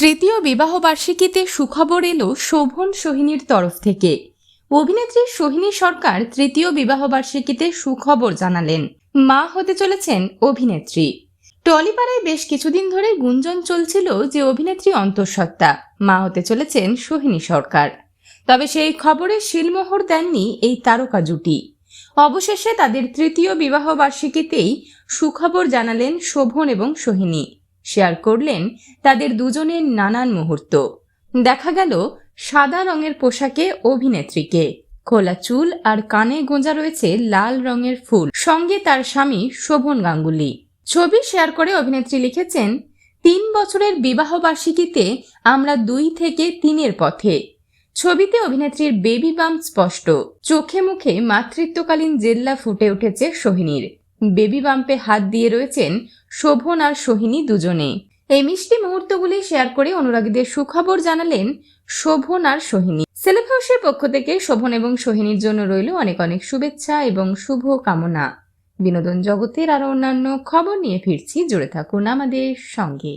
তৃতীয় বিবাহবার্ষিকীতে সুখবর এলো শোভন সোহিনীর তরফ থেকে। অভিনেত্রী সোহিনী সরকার তৃতীয় বিবাহবার্ষিকীতে সুখবর জানালেন। মা হতে চলেছেন অভিনেত্রী। টলিপাড়ায় বেশ কিছুদিন ধরে গুঞ্জন চলছিল যে অভিনেত্রী অন্তঃসত্ত্বা, মা হতে চলেছেন সোহিনী সরকার। তবে সেই খবরে শিলমোহর দেননি এই তারকা জুটি। অবশেষে তাদের তৃতীয় বিবাহবার্ষিকীতেই সুখবর জানালেন শোভন এবং সোহিনী। শেয়ার করলেন তাদের দুজনের নানান মুহূর্ত। দেখা গেল সাদা রঙের পোশাকে অভিনেত্রীকে, খোলা চুল আর কানে গোঁজা রয়েছে লাল রঙের ফুল, সঙ্গে তার স্বামী শোভন গাঙ্গুলি। ছবি শেয়ার করে অভিনেত্রী লিখেছেন, ৩ বছরের বিবাহবার্ষিকীতে আমরা ২ থেকে ৩-এর পথে। ছবিতে অভিনেত্রীর বেবি বাম্প স্পষ্ট, চোখে মুখে মাতৃত্বকালীন জেল্লা ফুটে উঠেছে সোহিনীর। বেবি বাম্পে হাত দিয়ে রয়েছেন শোভন আর সোহিনী দুজনে। এই মিষ্টি মুহূর্তগুলি শেয়ার করে অনুরাগীদের সুখবর জানালেন শোভন আর সোহিনী। সেলেব হাউসের পক্ষ থেকে শোভন এবং সোহিনীর জন্য রইল অনেক অনেক শুভেচ্ছা এবং শুভ কামনা। বিনোদন জগতের আরো অন্যান্য খবর নিয়ে ফিরছি, জুড়ে থাকুন আমাদের সঙ্গে।